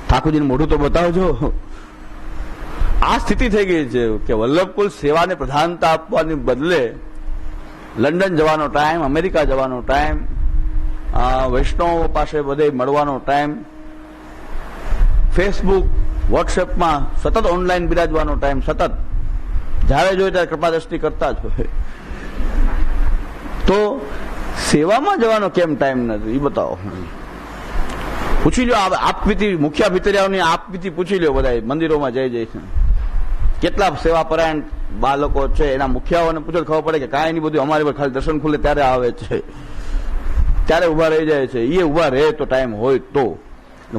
ઠાકોરજીનું મોઢું તો બતાવજો. આ સ્થિતિ થઈ ગઈ છે કે વલ્લભકુલ સેવાને પ્રધાનતા આપવાની બદલે લંડન જવાનો ટાઈમ, અમેરિકા જવાનો ટાઈમ, વૈષ્ણવ પાસે બધે મળવાનો ટાઈમ, ફેસબુક વોટ્સએપમાં સતત ઓનલાઈન બિરાજવાનો ટાઈમ, સતત જ્યારે જોઈએ ત્યારે કૃપાદ્રષ્ટિ કરતા જ હોય. તો સેવામાં જવાનો કેમ ટાઈમ નથી એ બતાવો. પૂછી લો આપવીતી મુખ્ય ભીતરિયાઓની આપવીતી પૂછી લો. બધા મંદિરોમાં જઈ છે કેટલા સેવા પરાયણ બાળકો છે, એના મુખિયાઓને પૂછો ખબર પડે કે કાંઈ નહીં, બધું અમારી પર ખાલી દર્શન ખુલે ત્યારે આવે છે, ત્યારે ઉભા રહી જાય છે. એ ઉભા રહે તો ટાઈમ હોય તો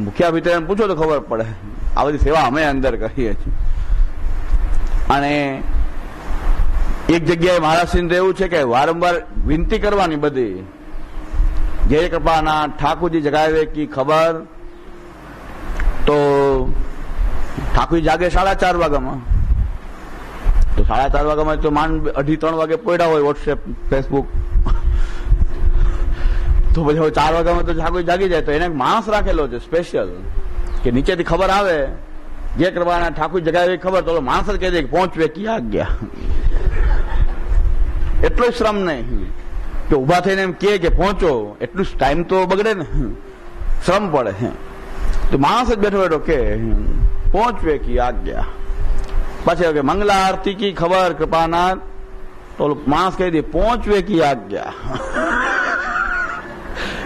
મુખ્ય ભીતરિયાને પૂછો તો ખબર પડે. આ બધી સેવા અમે અંદર કરીએ છીએ. અને એક જગ્યાએ મહારાષ્ટ્ર એવું છે કે વારંવાર વિનંતી કરવાની બધી, જય કૃપાના ઠાકોરજી જગાવે કી ખબર. તો ઠાકોરજી જાગે 4:30 વાગ્યામાં, તો 4:30 વાગ્યામાં તો માંડ 2:30-3 વાગે પડ્યા હોય વોટ્સએપ ફેસબુક, તો પછી 4 વાગ્યામાં તો ઠાકોરજી જાગી જાય. તો એને માણસ રાખેલો છે સ્પેશિયલ કે નીચેથી ખબર આવે જે કૃપાના ઠાકોરજી જગાવે ખબર, તો માણસ જ કહે છે કે પહોંચવે કી આજ્ઞા. એટલો શ્રમ નહીં કે ઉભા થઈને એમ કે પહોંચો, એટલું ટાઈમ તો બગડે ને, શ્રમ પડે. તો માણસ જ બેઠો બેઠો કે પહોંચવે કી આજ્ઞા. પછી કે મંગલા આરતી કી ખબર કૃપાનાથ, તો માણસ કહી દે પહોંચવે કી આજ્ઞા.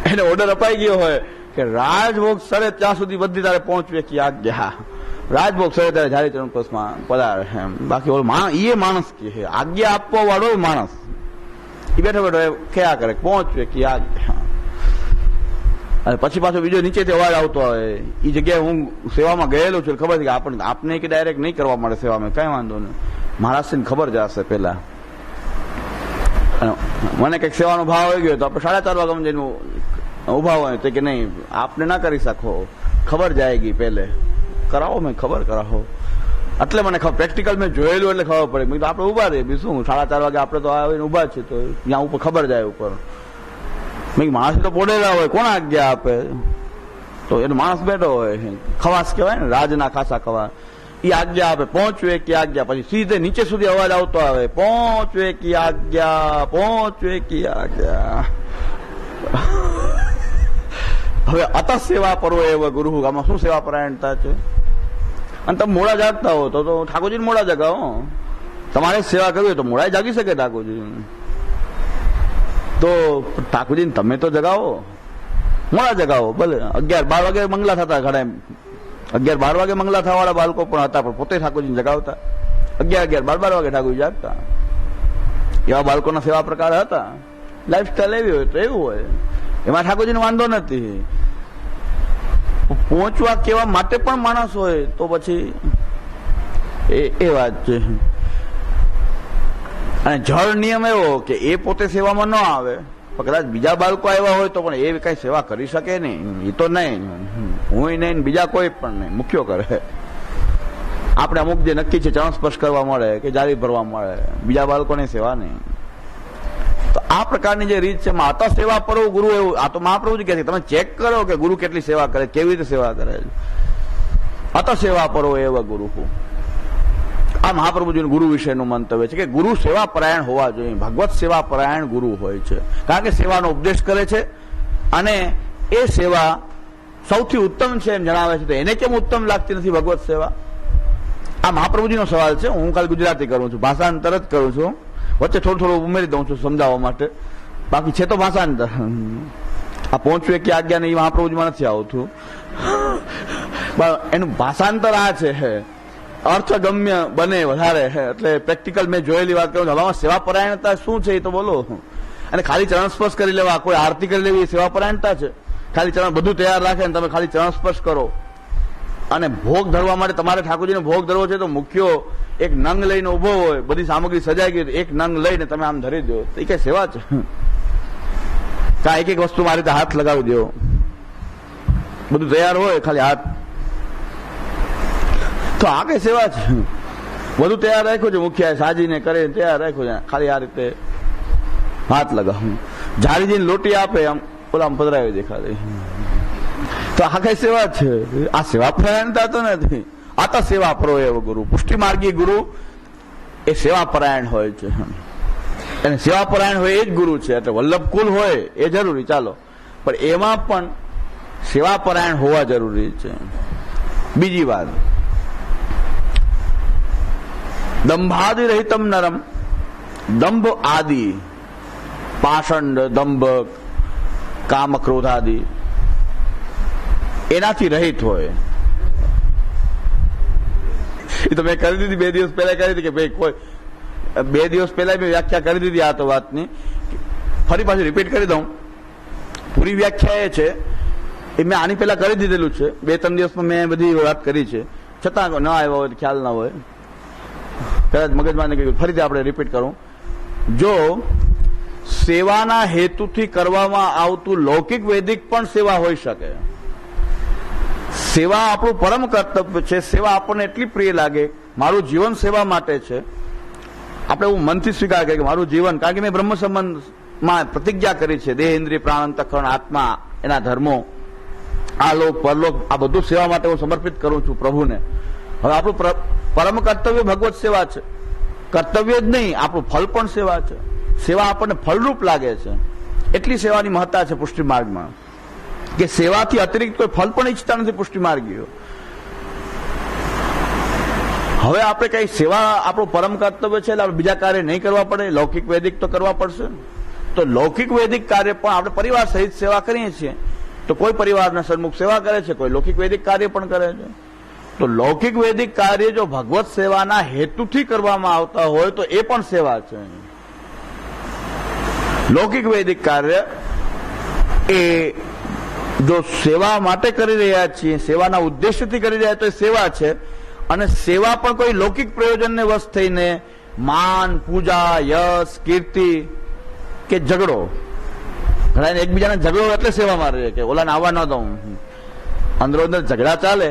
એને ઓર્ડર અપાઈ ગયો હોય કે રાજભોગ સરે ત્યાં સુધી બધી તારે પહોંચવે કી આજ્ઞા. રાજભોગ સરે ત્યારે જારી ચરણ પસમાં પધારે. બાકી ઓલો એ માણસ કે આજ્ઞા આપવા વાળો માણસ એ બેઠો બેઠો કયા કરે પહોંચવે કી આજ્ઞા. અને પછી પાછો બીજો નીચેથી અવાજ આવતો હોય. એ જગ્યાએ હું સેવામાં ગયેલો છું, ખબર છે કે આપને કે ડાયરેક્ટ નહીં કરવા મળે સેવામાં, કઈ વાંધો નહીં, મહારાષ્ટ્રની ખબર જશે પેલા. મને કઈક સેવાનો ભાવ આવી ગયો તો આપણે 4:30 વાગ્યામાં જઈને ઉભા હોય તો કે નહીં આપને ના કરી શકો, ખબર જાયગી પહેલે કરાવો, મેં ખબર કરાવો. એટલે મને પ્રેક્ટિકલ મેં જોયેલું એટલે ખબર પડે. મેં તો આપણે ઉભા રહીએ બીજું શું, 4:30 વાગે આપણે તો આવીને ઉભા છે, તો ત્યાં ઉપર ખબર જાય ઉપર. મેં માણસ તો પોડેલા હોય, કોણ આજ્ઞા આપે? તો એનો માણસ બેઠો હોય, ખવાસ કહેવાય ને, રાજના ખાસા ખવાસ, એ આજ્ઞા આપે પહોંચવે કી આજ્ઞા. પછી સીધે નીચે સુધી અવાજ આવતો આવે પહોંચવે કી આજ્ઞા, પહોંચવે કી આજ્ઞા. હવે અત સેવા પરો એવ ગુરુ, આમાં શું સેવા પરાયણતા છે? અને તમે મોડા જાગતા હો તો ઠાકોરજી મોડા જગાવો. તમારે સેવા કરવી હોય તો મોડા જાગી શકે ઠાકોરજી. તો ઠાકોરજીને તમે તો જગાવો, મોડા જગાવો. ભલે 11-12 વાગે મંગલા થતા, ઘણા 11-12 વાગે મંગલા થવા વાળા બાળકો પણ હતા, પણ પોતે ઠાકોરજીને જગાવતા. 11-12 વાગે ઠાકોરજી જાગતા. એવા બાળકોના સેવા પ્રકાર હતા. લાઈફસ્ટાઈલ એવી હોય તો એવું હોય, એમાં ઠાકોરજીને વાંધો નથી. પહોંચવા કેવા માટે પણ માણસ હોય તો પછી એ વાત છે. અને જળ નિયમ એવો કે એ પોતે સેવામાં ન આવે, પણ કદાચ બીજા બાળકો આવ્યા હોય તો પણ એ કઈ સેવા કરી શકે નહીં. એ તો નહીં, હું નહીં, બીજા કોઈ પણ નહીં, મુખ્યો કરે. આપણે અમુક જે નક્કી છે ચરણ સ્પર્શ કરવા મળે કે જારી ભરવા મળે, બીજા બાળકોને સેવા નહીં. તો આ પ્રકારની જે રીત છે માતા સેવા પરો ગુરુ, એવું આ તો મહાપ્રભુજી કહે છે. તમે ચેક કરો કે ગુરુ કેટલી સેવા કરે, કેવી રીતે સેવા કરે છે. અત સેવા પરો એવા ગુરુ. આ મહાપ્રભુજીનું ગુરુ વિશેનું મંતવ્ય છે કે ગુરુ સેવા પરાયણ હોવા જોઈએ. ભગવત સેવા પરાયણ ગુરુ હોય છે, કારણ કે સેવાનો ઉપદેશ કરે છે અને એ સેવા સૌથી ઉત્તમ છે એમ જણાવે છે. તો એને કેમ ઉત્તમ લાગતી નથી ભગવત સેવા? આ મહાપ્રભુજીનો સવાલ છે. હું ખાલી ગુજરાતી કરું છું, ભાષાંતર જ કરું છું, વચ્ચે થોડું ઉમેરી દઉં છું સમજાવવા માટે, બાકી છે તો ભાષાંતર. આ પહોંચવે કે આજ્ઞા ને એ મહાપ્રભુજીમાં નથી આવતું. એનું ભાષાંતર આ છે, અર્થગમ્ય બને વધારે. એટલે પ્રેક્ટિકલ મેં જોયેલી વાત કરું છું. હવામાં સેવા પરાયણતા શું છે એ તો બોલો. અને ખાલી ચરણ સ્પર્શ કરી લેવા, કોઈ આરતી કરી લેવી એ સેવા પરાયણતા છે? ખાલી ચરણ બધું તૈયાર રાખે ને તમે ખાલી ચરણ સ્પર્શ કરો. અને ભોગ ધરવા માટે તમારે ઠાકોરજીને ભોગ ધરવો છે તો મુખ્યો એક નંગ લઈને ઉભો હોય, બધી સામગ્રી સજાઈ ગઈ, એક નંગ લઈને તમે આમ ધરી દો, એ કઈ સેવા છે? કા એક એક વસ્તુ મારી રીતે હાથ લગાવી દો, બધું તૈયાર હોય ખાલી હાથ, તો આ કઈ સેવા છે? બધું તૈયાર રાખ્યું છે, મુખ્ય સાજીને કરે તૈયાર રાખ્યું છે, ખાલી આ રીતે હાથ લગાવું. જારીજીને લોટી આપે આમ ઓલા પધરાવી દેખાડે, તો આ કઈ સેવા છે? આ સેવા પરાયણતા તો નથી, આ તો સેવા પરો એવો ગુરુ. પુષ્ટિ માર્ગી ગુરુ એ સેવા પરાયણ હોય છે, અને સેવા પરાયણ હોય એ જ ગુરુ છે. એટલે વલ્લભ કુલ હોય એ જરૂરી, ચાલો, પણ એમાં પણ સેવા પરાયણ હોવા જરૂરી છે. બીજી વાત, દંભાદિ રહિતમ નરમ, દંભ આદિ, પાષંડ, દંભ, કામ, ક્રોધાદિ એનાથી રહિત હોય. એ તો મેં કરી દીધી 2 દિવસ પહેલા કરી દીધી કે ભાઈ કોઈ 2 દિવસ પહેલા મેં વ્યાખ્યા કરી દીધી આ તો વાતની. ફરી પાછું રિપીટ કરી દઉં. પૂરી વ્યાખ્યા એ છે, એ મેં આની પહેલા કરી દીધેલું છે, 2-3 દિવસમાં મેં બધી વાત કરી છે, છતાં ન આવ્યો હોય ખ્યાલ ના હોય, કદાચ મગજમાં નીકળી ગયું, ફરીથી આપણે રિપીટ કરું. જો સેવાના હેતુથી કરવામાં આવતું લૌકિક વૈદિક પણ સેવા હોઈ શકે. સેવા આપણું પરમ કર્તવ્ય છે. સેવા આપણને એટલી પ્રિય લાગે, મારું જીવન સેવા માટે છે, આપણે એવું મનથી સ્વીકાર કરીએ કે મારું જીવન, કારણ કે મેં બ્રહ્મ સંબંધમાં પ્રતિજ્ઞા કરી છે, દેહ, ઇન્દ્રિય, પ્રાણ, અંતઃકરણ, આત્મા, એના ધર્મો, આ લોક પરલોક, આ બધું સેવા માટે હું સમર્પિત કરું છું પ્રભુને. હવે આપણું પરમ કર્તવ્ય ભગવત સેવા છે. કર્તવ્ય જ નહીં, આપણું ફલ પણ સેવા છે. સેવા આપણને ફળરૂપ લાગે છે, એટલી સેવાની મહત્તા છે પુષ્ટિ માર્ગમાં, કે સેવાથી અતિરિક્ત કોઈ ફલ પણ ઈચ્છતા નથી પુષ્ટિ માર્ગીઓ. હવે આપણે કઈ સેવા આપણું પરમ કર્તવ્ય છે એટલે આપણે બીજા કાર્ય નહીં કરવા પડે, લૌકિક વૈદિક તો કરવા પડશે. તો લૌકિક વૈદિક કાર્ય પણ આપણે પરિવાર સહિત સેવા કરીએ છીએ, તો કોઈ પરિવારના સન્મુખ સેવા કરે છે, કોઈ લૌકિક વૈદિક કાર્ય પણ કરે છે. તો લૌકિક વૈદિક કાર્ય જો ભગવત સેવાના હેતુથી કરવામાં આવતા હોય તો એ પણ સેવા છે. લૌકિક વૈદિક કાર્ય એ જો સેવા માટે કરી રહ્યા છીએ, સેવાના ઉદ્દેશ્યથી કરી રહ્યા તો એ સેવા છે. અને સેવા પણ કોઈ લૌકિક પ્રયોજનને વશ થઈને માન, પૂજા, યશ, કીર્તિ કે ઝઘડો, ઘણા એકબીજાને ઝઘડો એટલે સેવામાં રહે કે ઓલાને આવવા ન દઉં, અંદરો અંદર ઝઘડા ચાલે,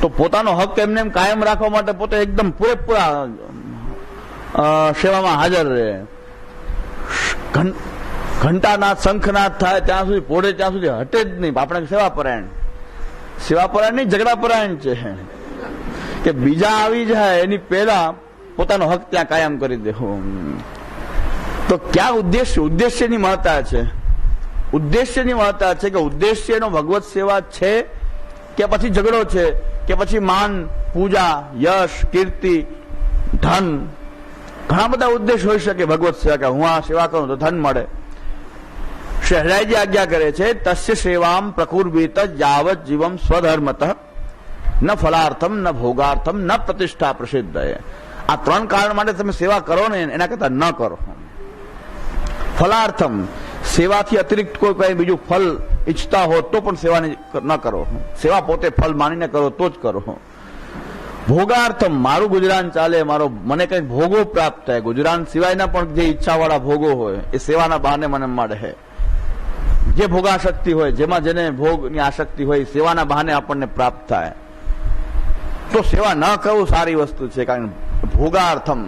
તો પોતાનો હક એમને એમ કાયમ રાખવા માટે પોતે એકદમ પૂરેપૂરા સેવામાં હાજર રહે. ઘંટાનાદ, શંખનાદ થાય ત્યાં સુધી, પોઢે ત્યાં સુધી હટે જ નહીં. આપણે સેવા પરાયણ નહીં, ઝઘડા પરાયણ છે કે બીજા આવી જાય એની પહેલા પોતાનો હક ત્યાં કાયમ કરી દેવો. તો ક્યાં ઉદ્દેશ્યની મહત્તા છે. ઉદ્દેશ્યની મહત્તા છે કે ઉદ્દેશ્યનો ભગવત સેવા છે કે પછી ઝઘડો છે કે પછી માન, પૂજા, યશ, કીર્તિ, ધન. ઘણા બધા ઉદ્દેશ હોઈ શકે ભગવત સેવા, કે હું આ સેવા કરું તો ધન મળે. શહેરાઈજી આજ્ઞા કરે છે, તસ્ય સેવામ પ્રકુર્વીત યાવત જીવમ સ્વધર્મતઃ ન ફલાર્થમ ન ભોગાર્થમ ન પ્રતિષ્ઠા પ્રસિદ્ધ. આ 3 કારણ માટે તમે સેવા કરો ને એના કરતા ન કરો. ફલાર્થમ, સેવાથી અતિરિક્ત કોઈ કઈ બીજું ફલ ઈચ્છતા હો તો પણ સેવા ન કરો. સેવા પોતે ફલ માનીને કરો તો જ કરો. ભોગાર્થમ, મારું ગુજરાન ચાલે, મને કઈ ભોગો પ્રાપ્ત થાય, ગુજરાન સિવાયના પણ જે ઈચ્છાવાળા ભોગો હોય એ સેવાના બહાને મને મળે. જે ભોગાશક્તિ હોય, જેમાં જેને ભોગની આસક્તિ હોય, સેવાના બહાને આપણને પ્રાપ્ત થાય, તો સેવા ન કરવું સારી વસ્તુ છે. કારણ ભોગાર્થમ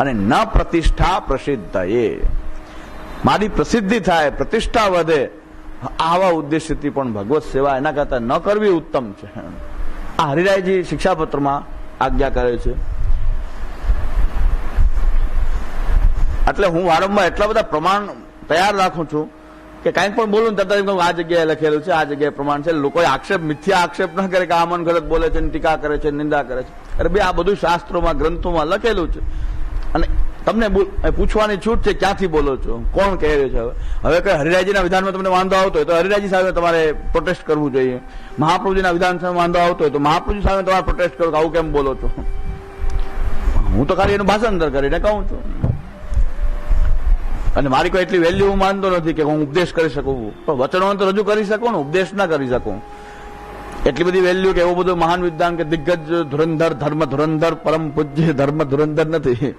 અને ન પ્રતિષ્ઠા પ્રસિદ્ધ, એ મારી પ્રસિદ્ધિ થાય, પ્રતિષ્ઠા વધે, આવા ઉદ્દેશ્યથી પણ ભગવત સેવા એના કરતા ન કરવી ઉત્તમ છે. આ હરિરાયજી શિક્ષાપત્રમાં આજ્ઞા કરે છે. એટલે હું વારંવાર એટલા બધા પ્રમાણ તૈયાર રાખું છું કે કાંઈક પણ બોલું ને તરત આ જગ્યાએ લખેલું છે, આ જગ્યાએ પ્રમાણ છે. લોકોએ મિથ્યા આક્ષેપ ન કરે કે આ મન ગલત બોલે છે, ટીકા કરે છે, નિંદા કરે છે. અરે બે, આ બધું શાસ્ત્રોમાં, ગ્રંથોમાં લખેલું છે. અને તમને પૂછવાની છૂટ છે ક્યાંથી બોલો છો, કોણ કહે રહ્યું છે. હવે કઈ હરિરાયજીના વિધાનમાં તમને વાંધો આવતો હોય તો હરિરાયજી સામે તમારે પ્રોટેસ્ટ કરવું જોઈએ. મહાપ્રભુજીના વિધાન સામે વાંધો આવતો હોય તો મહાપ્રભુજી સામે તમારે પ્રોટેસ્ટ કરો કે આવું કેમ બોલો છો. હું તો ખાલી એનું ભાષાંતર કરીને કહું છું. અને મારી કોઈ એટલી વેલ્યુ હું માનતો નથી કે હું ઉપદેશ કરી શકું, પણ વચનો તો રજૂ કરી શકું ને, ઉપદેશ ના કરી શકું. એટલી બધી વેલ્યુ કે એવું બધું મહાન વિદ્વાન કે દિગ્ગજ ધુરંધર, ધર્મ ધુરંધર, પરમ પૂજ્ય ધર્મ ધુરંધર નથી.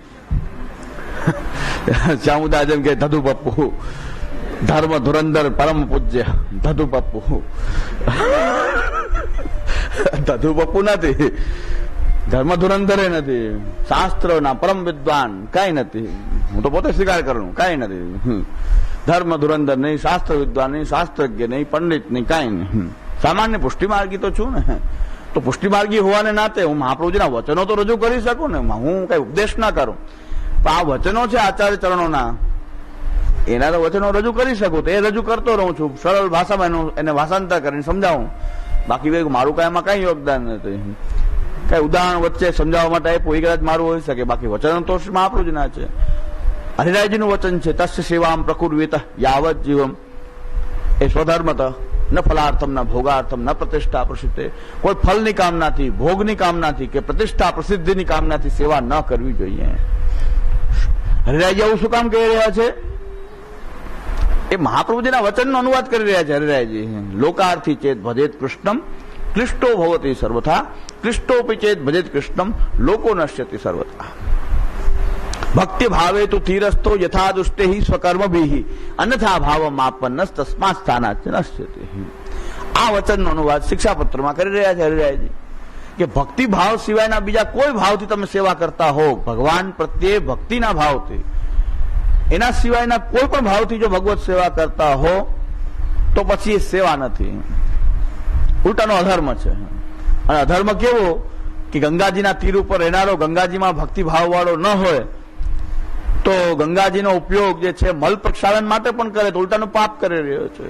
ચામુંડા જેમ કે ધધુ પપ્પુ, ધર્મ ધુરંધર, પરમ પૂજ્ય ધધુ પપ્પુ. ધધુ પપ્પુ નથી. ધર્મ ધુરંધરે નથી, શાસ્ત્રના પરમ વિદ્વાન કાંઈ નથી. હું તો પોતે સ્વીકાર કરું, કાંઈ નથી. ધર્મ ધુરંધર નહીં, શાસ્ત્ર વિદ્વાન નહીં, શાસ્ત્રજ્ઞ નહીં, પંડિત નહીં, કાંઈ નહીં. સામાન્ય પુષ્ટિમાર્ગી તો છું ને. તો પુષ્ટિમાર્ગી હોવાને નાતે હું મહાપ્રભુજીના વચનો તો રજૂ કરી શકું ને, હું કઈ ઉપદેશ ના કરું. પણ આ વચનો છે આચાર્ય ચરણોના, એના તો વચનો રજૂ કરી શકું, તો એ રજૂ કરતો રહું છું સરળ ભાષામાં, એને ભાષાંતર કરીને સમજાવું. બાકી મારું કઈ એમાં કઈ યોગદાન નથી. કઈ ઉદાહરણ વચ્ચે સમજાવવા માટે આપ્યું એ કદાચ મારું હોઈ શકે, બાકી વચન તો મહાપ્રભુજીના છે. હરિરાયજીનું વચન છે, તસ્ય સેવામ પ્રકુર્વિત યાવત જીવમ, એ સ્વધર્મત ન ફલાર્થમ ન ભોગાર્થમ ન પ્રતિષ્ઠા પ્રસિદ્ધે. કોઈ ફલની કામનાથી, ભોગની કામનાથી કે પ્રતિષ્ઠા પ્રસિદ્ધિની કામનાથી સેવા ન કરવી જોઈએ. હરિરાયજી આવું શું કામ કહી રહ્યા છે? એ મહાપ્રભુજીના વચનનો અનુવાદ કરી રહ્યા છે હરિરાયજી. લોકાર્થી ચેત ભજેત કૃષ્ણમ ક્લિષ્ટો ભવતી સર્વથા, ક્લિષ્ટોપી ચેત ભજેત કૃષ્ણમ લોકો નશ્યતિ સર્વથા. ભક્તિ ભાવે તું તીરસ્તો યથા દુષ્ટે સ્વકર્મભિઃ અન્યથા ભાવમ આપન્ન તસ્માત સ્થાનાચ નશ્યતિ. આ વચનનો અનુવાદ શિક્ષાપત્રમાં કરી રહ્યા છે હરિરાયજી કે ભક્તિ ભાવ સિવાયના બીજા કોઈ ભાવથી તમે સેવા કરતા હો, ભગવાન પ્રત્યે ભક્તિના ભાવથી, એના સિવાયના કોઈ પણ ભાવથી જો ભગવત સેવા કરતા હો તો પછી એ સેવા નથી, ઉલટાનો અધર્મ છે. અને અધર્મ કેવો કે ગંગાજીના તીર ઉપર રહેનારો ગંગાજીમાં ભક્તિભાવ વાળો ન હોય તો ગંગાજીનો ઉપયોગ જે છે મલ પ્રક્ષાલન માટે પણ કરે તો ઉલટાનું પાપ કરી રહ્યો છે.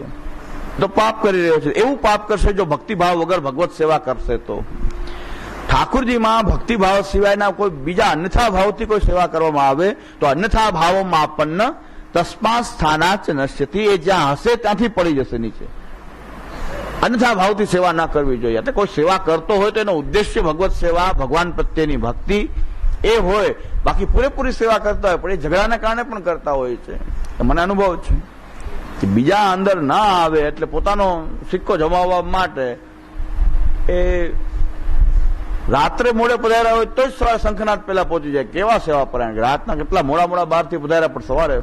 તો પાપ કરી રહ્યો છે, એવું પાપ કરશે જો ભક્તિભાવ વગર ભગવત સેવા કરશે. તો ઠાકુરજીમાં ભક્તિભાવ સિવાયના કોઈ બીજા અન્યથા ભાવથી કોઈ સેવા કરવામાં આવે તો અન્યથા ભાવોમાં આપન્ન તસ્માત સ્થાનાચ નશ્યતિ, એ જ્યાં હશે ત્યાંથી પડી જશે નીચે. અન્યથા ભાવથી સેવા ના કરવી જોઈએ. એટલે કોઈ સેવા કરતો હોય તો એનો ઉદ્દેશ્ય ભગવત સેવા, ભગવાન પ્રત્યેની ભક્તિ એ હોય. બાકી પૂરેપૂરી સેવા કરતા હોય પણ એ ઝઘડાના કારણે પણ કરતા હોય છે. મને અનુભવ છે કે બીજા અંદર ના આવે એટલે પોતાનો સિક્કો જમાવવા માટે એ રાત્રે મોડે પધાર્યા હોય તો જ સવારે શંખનાદ પહેલા પહોંચી જાય. કેવા સેવા પરાયણ! રાતના કેટલા મોડા બહારથી પધાર્યા પણ સવારે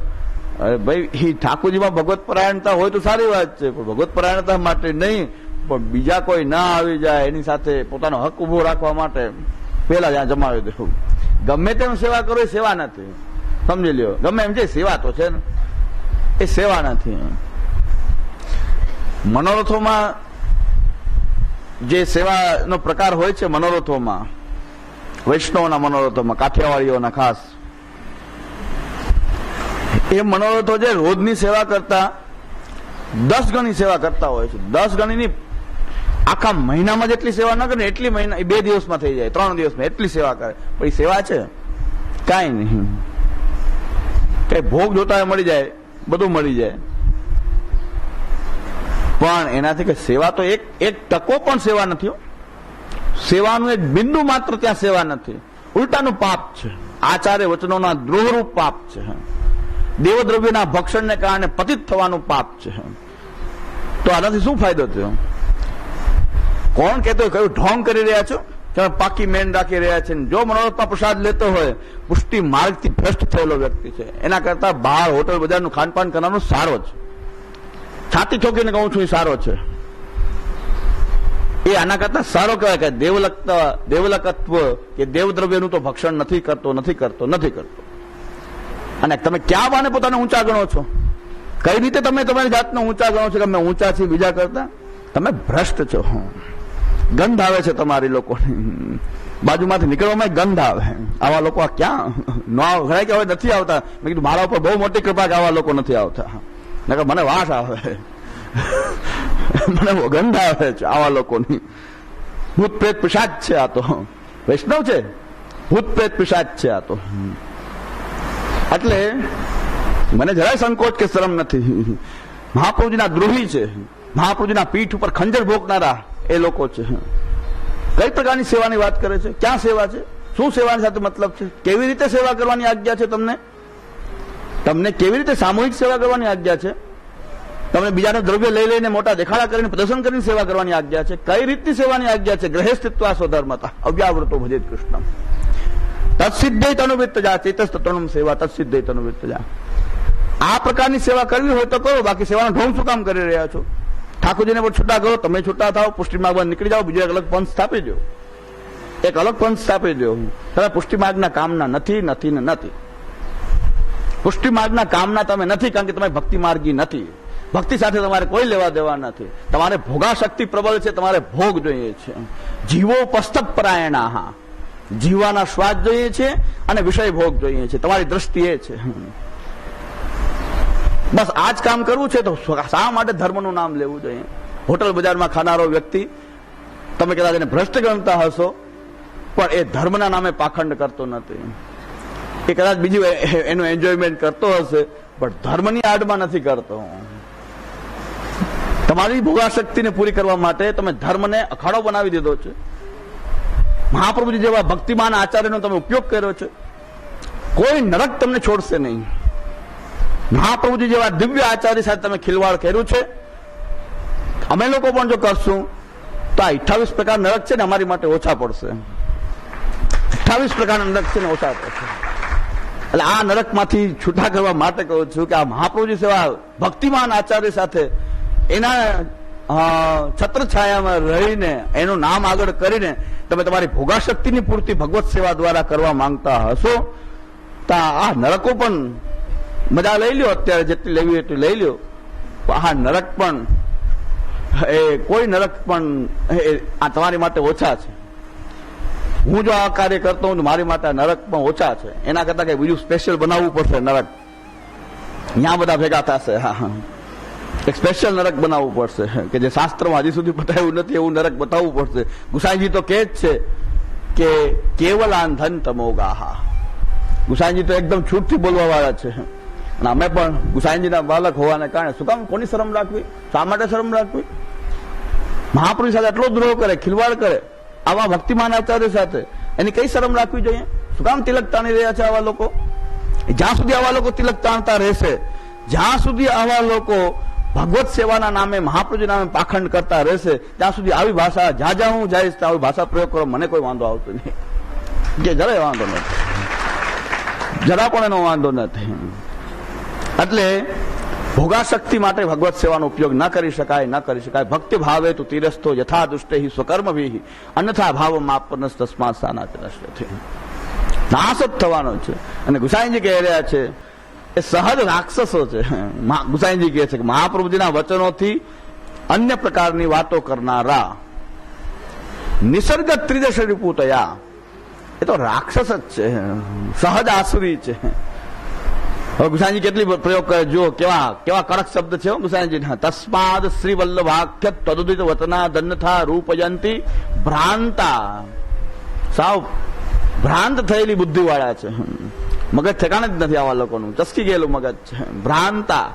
ભાઈ એ ઠાકોરજીમાં ભગવત પરાયણતા હોય તો સારી વાત છે, પણ ભગવત પરાયણતા માટે નહીં, પણ બીજા કોઈ ના આવી જાય એની સાથે પોતાનો હક ઉભો રાખવા માટે પહેલા ત્યાં જમાવી દેવું. ગમે તેમ સેવા કરો એ સેવા નથી, સમજી લ્યો. ગમે એમ છે સેવા તો છે ને, એ સેવા નથી. મનોરથોમાં જે સેવાનો પ્રકાર હોય છે, મનોરથોમાં વૈષ્ણવના મનોરથોમાં, કાઠિયાવાડીઓના ખાસ, એ મનોરથો જે રોજની સેવા કરતા 10 ગણી સેવા કરતા હોય છે. 10 ગણીની આખા મહિનામાં જેટલી સેવા ન કરે એટલી મહિના 2 દિવસમાં થઈ જાય, 3 દિવસમાં એટલી સેવા કરે. પણ એ સેવા છે કાંઈ નહીં. કઈ ભોગ જોતા હોય મળી જાય, બધું મળી જાય, પણ એનાથી કે સેવા તો એક ટકો પણ સેવા નથી. સેવાનું એક બિંદુ માત્ર ત્યાં સેવા નથી, ઉલટાનું પાપ છે. આચાર્ય વચનોના દ્રોહરૂપ પાપ છે. દેવદ્રવ્યના ભક્ષણને કારણે પતિત થવાનું પાપ છે. તો આનાથી શું ફાયદો થયો? કોણ કહેતો કયું ઢોંગ કરી રહ્યા છો, તમે પાકી મેન રાખી રહ્યા છે. જો મનોરથમાં પ્રસાદ લેતો હોય, પુષ્ટિ માર્ગથી ભ્રષ્ટ થયેલો વ્યક્તિ છે, એના કરતા બહાર હોટલ બજારનું ખાનપાન કરવાનું સારો છે. છાતી ઠોકીને કહું છું એ સારો છે. એ આના કરતા સારો કહેવાય કે દેવલકત્વ કે દેવદ્રવ્યનું તો ભક્ષણ નથી કરતો. અને તમે ક્યાં બાને પોતાને ઊંચા ગણો છો? કઈ રીતે તમે તમારી જાતને ઊંચા ગણો છો કે અમે ઊંચા છીએ બીજા કરતા? તમે ભ્રષ્ટ છો. ગંધ આવે છે તમારી લોકોની, બાજુમાંથી નીકળવામાં ગંધ આવે. આવા લોકો ક્યાં ઘણા કે હવે નથી આવતા. મેં કીધું મારા ઉપર બહુ મોટી કૃપા કે આવા લોકો નથી આવતા. મને વાસ આવે, મને ગંધ આવે છે આવા લોકોની. ભૂત પ્રેત પિશાચ છે આ તો. વૈષ્ણવ છે, ભૂત પ્રેત પિશાચ છે આ તો. એટલે મને જરાય સંકોચ કે શરમ નથી. મહાપ્રભુજીના દ્રોહી છે, મહાપ્રભુજીના પીઠ ઉપર ખંજર ભોગનારા એ લોકો છે. કઈ પ્રકારની સેવાની વાત કરે છે? ક્યાં સેવા છે? શું સેવાની સાથે મતલબ છે? કેવી રીતે સેવા કરવાની આજ્ઞા છે તમને કેવી રીતે સામૂહિક સેવા કરવાની આજ્ઞા છે? તમને બીજાને દ્રવ્ય લઈ લઈને મોટા દેખાડા કરીને પ્રદર્શન કરીને સેવા કરવાની આજ્ઞા છે? કઈ રીતની સેવાની આજ્ઞા છે? ગ્રહે સ્થિત્વા સ્વધર્મતા અવ્યાવૃતો ભજેત કૃષ્ણ તત્સિદ્ધે તનુવિત્ત જા ચેતસ્તનમ સેવા તત્સિદ્ધે તનુવિત્ત જા. આ પ્રકારની સેવા કરવી હોય તો કરો, બાકી સેવાનો ઢોંગ શું કામ કરી રહ્યા છો? ઠાકોરજીને પણ છૂટા કરો, તમે છૂટા થાઓ, પુષ્ટિ માર્ગમાં નીકળી જાઓ, બીજો એક અલગ પંથ સ્થાપી દો. એક અલગ પંથ સ્થાપી દો. તમે પુષ્ટિ માર્ગના કામના નથી નથી ને નથી. પુષ્ટિ માર્ગના કામના તમે નથી, કારણ કે તમે ભક્તિ માર્ગી નથી. ભક્તિ સાથે તમારે કોઈ લેવા દેવા નથી. તમારે ભોગાશક્તિ પ્રબળ છે, તમારે ભોગ જોઈએ છે. જીવો પસ્તપરાયણા, જીવવાના સ્વાદ જોઈએ છે અને વિષય ભોગ જોઈએ છે. તમારી દ્રષ્ટિ એ છે. બસ આ જ કામ કરવું છે તો શા માટે ધર્મનું નામ લેવું જોઈએ? હોટલ બજારમાં ખાનારો વ્યક્તિ, તમે કદાચ એને ભ્રષ્ટ ગણતા હશો, પણ એ ધર્મના નામે પાખંડ કરતો નથી. એ કદાચ બીજું એનું એન્જોયમેન્ટ કરતો હશે, પણ ધર્મની આડમાં નથી કરતો. તમારી ભોગાશક્તિને પૂરી કરવા માટે તમે ધર્મને અખાડો બનાવી દીધો છે. મહાપ્રભુજી જેવા ભક્તિમાન આચાર્યનો તમે ઉપયોગ કર્યો છે. કોઈ નરક તમને છોડશે નહીં. મહાપ્રભુજી જેવા દિવ્ય આચાર્ય સાથે તમે ખિલવાડ કર્યું છે. અમે લોકો પણ જો કરશું તો આ 28 પ્રકાર નરક છે ને અમારી માટે ઓછા પડશે. 28 પ્રકારના નરક છે ને ઓછા પડશે. એટલે આ નરકમાંથી છૂટા કરવા માટે કહું છું કે આ મહાપ્રભુજી સેવા ભક્તિમાન આચાર્ય સાથે એના છત્રછાયામાં રહીને એનું નામ આગળ કરીને તમે તમારી ભોગાશક્તિની પૂર્તિ ભગવત સેવા દ્વારા કરવા માંગતા હશો તો આ નરકો પણ મજા લઈ લ્યો. અત્યારે જેટલી લેવી એટલી લઈ લ્યો. આ નરક પણ એ કોઈ નરક પણ આ તમારી માટે ઓછા છે. હું જો આ કાર્ય કરતો હું મારી માટે આ નરક પણ ઓછા છે. એના કરતા કઈ બીજું સ્પેશિયલ બનાવવું પડશે નરક. ત્યાં બધા ભેગા થશે. હા, એક સ્પેશિયલ નરક બનાવવું પડશે કે જે શાસ્ત્રમાં હજી સુધી બતાવ્યું નથી એવું નરક બતાવવું પડશે. ગુસાઈજી તો કહે જ છે કે કેવલાંધન તમોગાહા. ગુસાઈજી તો એકદમ છૂટથી બોલવા વાળા છે. અને અમે પણ ગુસાઈજીના બાલક હોવાને કારણે શું કામ કોની શરમ રાખવી? શા માટે શરમ રાખવી? મહાપુરુષ સાથે એટલો દ્રોહ કરે, ખિલવાડ કરે આવા ભક્તિમાન આચાર્ય સાથે, એની કઈ શરમ રાખવી જોઈએ? શું કામ તિલક તાણી રહ્યા છે આવા લોકો? જ્યાં સુધી આવા લોકો તિલક તાણતા રહેશે, જ્યાં સુધી આવા લોકો ભગવત સેવાના નામે મહાપ્રભુજી નામે પાખંડ કરતા રહેશે, ત્યાં સુધી આવી ભાષા જ્યાં જ્યાં હું જઈશ ત્યાં આવી ભાષા પ્રયોગ કરો મને કોઈ વાંધો આવતો નહીં. કે જરાય વાંધો નથી, જરા પણ એનો વાંધો નથી. એટલે ભોગાશક્તિ માટે ભગવત સેવાનો ઉપયોગ ન કરી શકાય, ન કરી શકાય. ભક્તિ ભાવે તું તીરસ્થો યથા દુષ્ટે સ્વકર્મ ભી અન્યથા ભાવ માપન તસ્માત સાનાચરસ્ય. નાશ જ થવાનો છે. અને ગુસાઈજી કહી રહ્યા છે એ સહજ રાક્ષસો છે. ગુસાઈજી કહે છે કે મહાપ્રભુજીના વચનોથી અન્ય પ્રકારની વાતો કરનારા નિસર્ગ ત્રિદશ રિપુતયા એ તો રાક્ષસ જ છે, સહજ આસુરી છે. હવે ગુસાઈજી કેટલી પ્રયોગ કરે જુઓ, કેવા કેવા કડક શબ્દ છે ગુસાઈજી. તસ્માદ શ્રી વલ્લભાખ્ય તદુદિત વતના દન્નથા રૂપયંતી ભ્રાંતા. સાવ ભ્રાંત થયેલી બુદ્ધિ વાળા છે. મગજ ઠેકાણે જ નથી આવા લોકોનું, ચસકી ગયેલું મગજ છે. ભ્રાંતા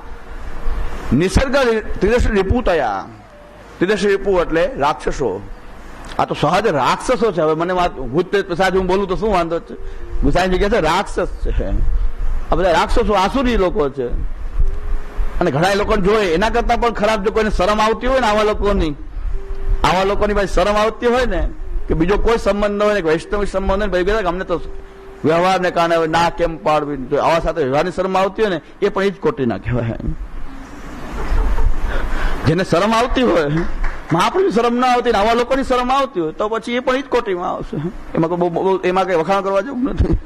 નિસર્ગ ત્રિદશ રિપુતયા. ત્રિદશ રિપુ એટલે રાક્ષસો. આ તો સહજ રાક્ષસો છે. હવે મને ભૂત પ્રેત પ્રસાદ હું બોલું તો શું વાંધો છે? ગુસાઈજી કહે છે રાક્ષસ છે. આ બધા રાક્ષસો આસુરી લોકો છે. અને ઘણા લોકોને જોઈએ એના કરતા પણ ખરાબ જો કોઈને શરમ આવતી હોય ને આવા લોકોની ભાઈ શરમ આવતી હોય ને કે બીજો કોઈ સંબંધ ન હોય ને વૈષ્ણવી સંબંધ હોય ભાઈ અમને તો વ્યવહારને કારણે ના કેમ પાડવી, આવા સાથે વ્યવહારની શરમ આવતી હોય ને એ પણ એ જ કોટી ના કહેવાય. જેને શરમ આવતી હોય, મહાપ્રભુ શરમ ના આવતી ને આવા લોકોની શરમ આવતી હોય તો પછી એ પણ એ જ કોટીમાં આવશે. એમાં કઈ વખાણ કરવા જેવું નથી.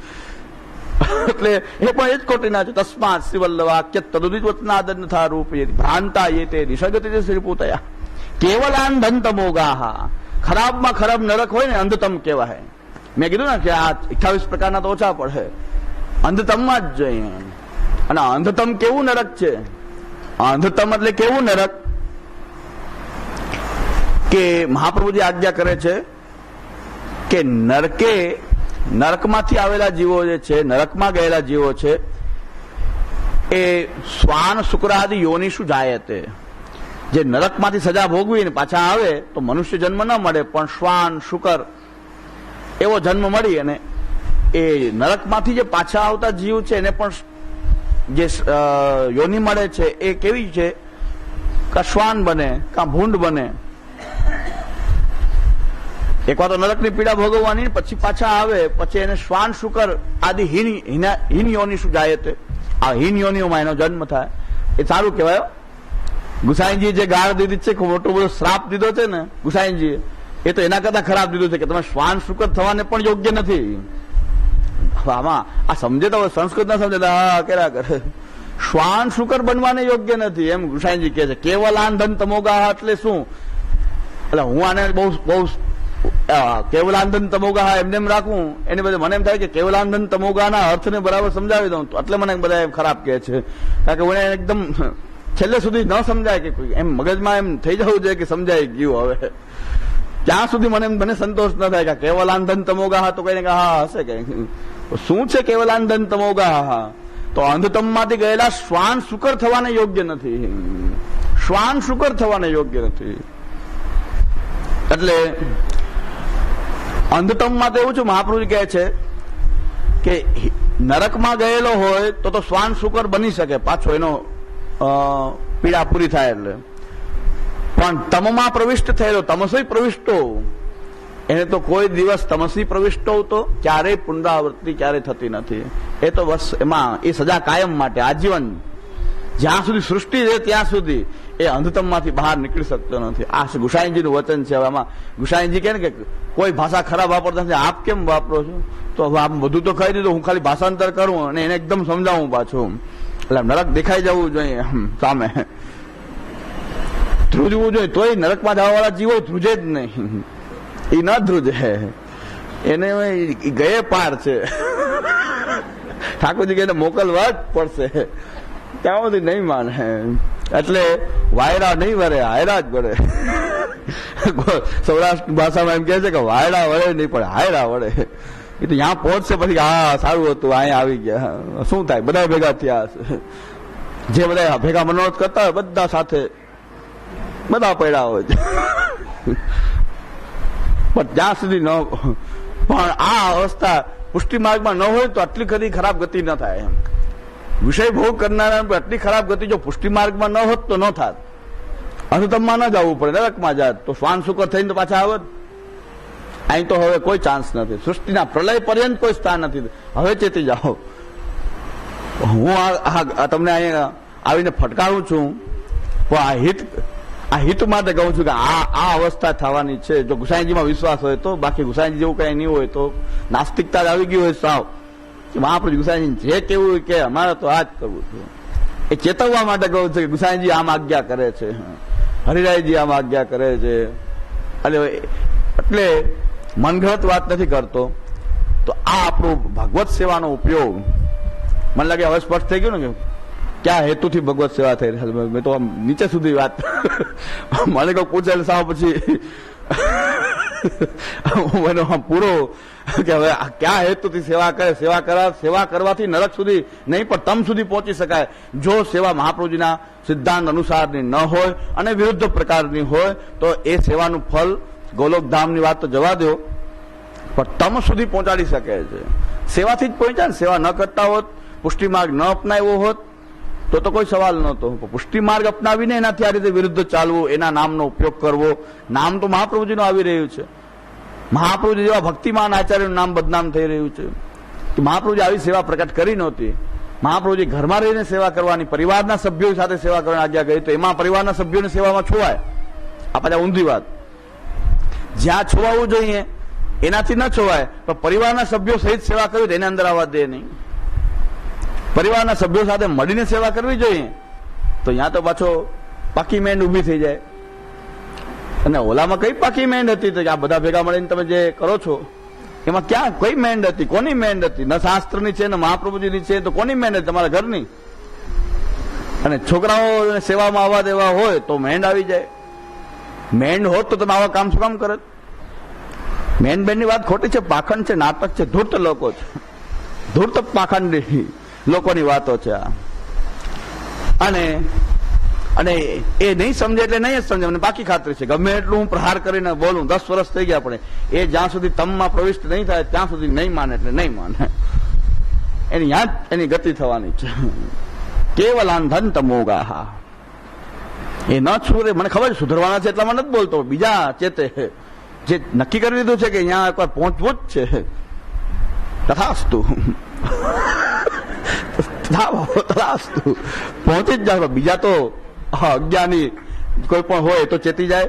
એટલે એ પણ એ જ કોટીના છે. તસ્માત શ્રી વલ્લભાખ્ય તદુદિત વચનાદન થા રૂપ ભ્રાંતા એ તે નિસર્ગતિ શ્રીપુતયા કેવલાંધન તમોગાહા. ખરાબમાં ખરાબ નરક હોય ને અંધતમ કહેવાય. મેં કીધું ને કે આ 28 પ્રકારના તો ઓછા પડે, અંધતમમાં જ જોઈએ. અને અંધતમ કેવું નરક છે? અંધતમ એટલે કેવું નરક કે મહાપ્રભુજી આજ્ઞા કરે છે કે નરકમાંથી આવેલા જીવો જે છે, નરકમાં ગયેલા જીવો છે એ શ્વાન શુક્રાદિ યોનિષુ જાયતે. જે નરકમાંથી સજા ભોગવીને પાછા આવે તો મનુષ્ય જન્મ ન મળે પણ શ્વાન શુકર એવો જન્મ મળી. અને એ નરકમાંથી જે પાછા આવતા જીવ છે એને પણ જે યોનિ મળે છે એ કેવી છે? કા શ્વાન બને કા ભૂંડ બને. એક વાર તો નરકની પીડા ભોગવવાની, પછી પાછા આવે પછી એને શ્વાન શુકર આદિ હીન યોનિ શું જાય તે આ હીન યોનિઓમાં એનો જન્મ થાય. એ સારું કહેવાય. ગુસાઈજી જે ગાળ દીધી છે, મોટો બધો શ્રાપ દીધો છે ને ગુસાઈજીએ, એ તો એના કરતા ખરાબ દીધું છે કે તમે શ્વાન શુકર થવાને પણ યોગ્ય નથી. આમાં આ સમજે તો સંસ્કૃત ના સમજે કેરા કરે. શ્વાન શુકર બનવાને યોગ્ય નથી એમ ગુસાઈજી કહે છે. કેવલાંધન તમોગાહ એટલે શું? એટલે હું આને બહુ બહુ કેવલાંધન તમોગાહ એમને એમ રાખું એની બદલે મને એમ થાય કે કેવલાંધન તમોગાહના અર્થને બરાબર સમજાવી દઉં એટલે મને બધા ખરાબ કહે છે. કારણ કે મને એકદમ છેલ્લે સુધી ન સમજાય કે એમ મગજમાં એમ થઈ જવું જોઈએ કે સમજાઈ ગયું. હવે ત્યાં સુધી મને સંતોષ ન થાય કે કેવલાંધન તમોગાહ તો કઈને હા હશે કે શું છે કેવલાંધન તમોગાહ? તો અંધતમમાંથી ગયેલા શ્વાન શુકર થવાને યોગ્ય નથી. શ્વાન શુકર થવાને યોગ્ય નથી. એટલે અંધતમમાં તો એવું છે, મહાપ્રભુજી કહે છે કે નરકમાં ગયેલો હોય તો શ્વાન શુકર બની શકે પાછો, એનો પીડા પૂરી થાય એટલે. પણ તમમાં પ્રવિષ્ટ થયેલો, તમસી પ્રવિષ્ટો, એને તો કોઈ દિવસ તમસી પ્રવિષ્ટો તો ક્યારેય પુનરાવૃત્તિ ક્યારેય થતી નથી. એ તો બસ એમાં એ સજા કાયમ માટે આજીવન, જ્યાં સુધી સૃષ્ટિ છે ત્યાં સુધી એ અંધતમમાંથી બહાર નીકળી શકતો નથી. આ ગુસાઈજીનું વચન છે. હવે આમાં ગુસાઈજી કહે ને કે કોઈ ભાષા ખરાબ વાપરતા નથી, આપ કેમ વાપરો છો? તો હવે આપ બધું તો કહી દીધું, હું ખાલી ભાષાંતર કરું અને એને એકદમ સમજાવું પાછું. એટલે નરક દેખાઈ જવું જોઈએ સામે, ધ્રુજવું જોઈએ. તોય નરકમાં જવા વાળા જીવો ધ્રુજે જ નહીં, એ ન ધ્રુજે, એને ગયે પાર છે. ઠાકોરજી કે મોકલવા જ પડશે, ત્યાં સુધી નહીં માને. એટલે વાયરા નહીં વરે, હાયરા જ વળે. સૌરાષ્ટ્ર ભાષામાં એમ કે છે કે વાયરા વળે નહીં પણ હાયરા વળે. એ તો ત્યાં પહોંચશે પછી હા સારું હતું અહીંયા આવી ગયા. શું થાય, બધા ભેગા થયા હશે. જે બધા ભેગા મનોરથ કરતા હોય બધા સાથે બધા પડ્યા હોય. પણ જ્યાં સુધી ન, પણ આ અવસ્થા પુષ્ટિ માર્ગમાં ન હોય તો આટલી કદી ખરાબ ગતિ ન થાય. એમ વિષય ભોગ કરનારા આટલી ખરાબ ગતિ જો પુષ્ટિ માર્ગમાં ન હોત તો ન થાત. અંધતમમાં ન જવું પડે, નરકમાં જાત તો શ્વાન શુકર થઈને તો પાછા આવત. અહીં તો હવે કોઈ ચાન્સ નથી, સૃષ્ટિના પ્રલય પર્યંત કોઈ સ્થાન નથી. હવે ચેતી જાઓ. હું તમને અહીંયા આવીને ફટકારું છું, પણ આ હિત માટે કહું છું કે આ અવસ્થા થવાની છે. જો ગુસાઈજીમાં વિશ્વાસ હોય તો, બાકી ગુસાઈજી જેવું કઈ નહીં હોય તો નાસ્તિકતા જ આવી ગઈ હોય સાવ, મહાપ્રભુ ગુસાઈજી જે કેવું હોય કે અમારે તો આ જ કરવું છે. એ ચેતવવા માટે કહું છું કે ગુસાઈજી આમ આજ્ઞા કરે છે, હરિરાયજી આમ આજ્ઞા કરે છે. એટલે મનગઢ વાત નથી કરતો. તો આ આપણો ભગવત સેવાનો ઉપયોગ મને લાગે હવે સ્પષ્ટ થઈ ગયું ને કે ક્યાં હેતુથી ભગવત સેવા થઈ રહી છે. મેં તો આમ નીચે સુધી વાત મને કોઈ પૂછે સાવ પછી મને પૂરો કે હવે ક્યાં હેતુથી સેવા કરે. સેવા કરવાથી નરક સુધી નહીં પણ તમ સુધી પહોંચી શકાય. જો સેવા મહાપ્રભુજીના સિદ્ધાંત અનુસારની ન હોય અને વિરુદ્ધ પ્રકારની હોય તો એ સેવાનું ફલ ગોલોકધામની વાત તો જવા દો, પણ તમ સુધી પહોંચાડી શકે છે. સેવાથી જ પહોંચ્યા ને. સેવા ન કરતા હોત, પુષ્ટિ માર્ગ ન અપનાવ્યો હોત તો કોઈ સવાલ નહોતો. પુષ્ટિ માર્ગ અપનાવીને એનાથી આ રીતે વિરુદ્ધ ચાલવું, એના નામનો ઉપયોગ કરવો. નામ તો મહાપ્રભુજીનું આવી રહ્યું છે. મહાપ્રભુજી જેવા ભક્તિમાન આચાર્યનું નામ બદનામ થઈ રહ્યું છે. મહાપ્રભુજી આવી સેવા પ્રકટ કરી નહોતી. મહાપ્રભુજી ઘરમાં રહીને સેવા કરવાની, પરિવારના સભ્યો સાથે સેવા કરવાની આજ્ઞા કરી. તો એમાં પરિવારના સભ્યોની સેવામાં છોવાય, આ પાછા ઊંધી વાત. જ્યાં છોવાવું જોઈએ એનાથી ન છોવાય, પણ પરિવારના સભ્યો સહિત સેવા કરવી તો એને અંદર આવવા દે નહીં. પરિવારના સભ્યો સાથે મળીને સેવા કરવી જોઈએ. તો ત્યાં તો પાછો પાકી મેંડ ઉભી થઈ જાય. અને ઓલામાં કઈ પાકી મેંડ હતી? તો આ બધા ભેગા મળીને તમે જે કરો છો એમાં ક્યાં કઈ મેંડ હતી? કોની મેંડ હતી? ન શાસ્ત્રની છે, ન મહાપ્રભુજીની છે, તો કોની મેંડ હતી? તમારા ઘરની. અને છોકરાઓ સેવામાં આવવા દેવા હોય તો મેંડ આવી જાય. મેંડ હોત તો તમે આવા કામ શું કામ કરત? મેંડ બેન્ડની વાત ખોટી છે, પાખંડ છે, નાટક છે, ધૂર્ત લોકો છે. ધૂર્ત પાખંડી લોકોની વાતો છે આ. અને એ નહીં સમજે એટલે નહીં જ સમજે. મને બાકી ખાતરી છે ગમે એટલું હું પ્રહાર કરીને બોલું, 10 વર્ષ થઈ ગયા આપણે, એ જ્યાં સુધી તમમાં પ્રવિષ્ટ નહીં થાય ત્યાં સુધી નહીં માને એટલે નહીં માને. એની યાદ એની ગતિ થવાની છે. કેવલાંધન તમોગાહ. એ ન છૂરે, મને ખબર છે સુધરવાના છે એટલા મને નથી બોલતો. બીજા ચેતે જે નક્કી કરી લીધું છે કે અહીંયા એકવાર પહોંચવું જ છે, તથાસ્તુ પહોંચી જ જાય. બીજા તો અજ્ઞાની કોઈ પણ હોય તો ચેતી જાય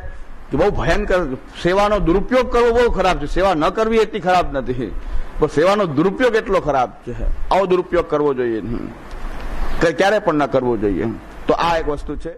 કે બહુ ભયંકર સેવાનો દુરુપયોગ કરવો બહુ ખરાબ છે. સેવા ન કરવી એટલી ખરાબ નથી, પણ સેવાનો દુરુપયોગ એટલો ખરાબ છે. આવો દુરુપયોગ કરવો જોઈએ નહીં, ક્યારે પણ ન કરવો જોઈએ. તો આ એક વસ્તુ છે.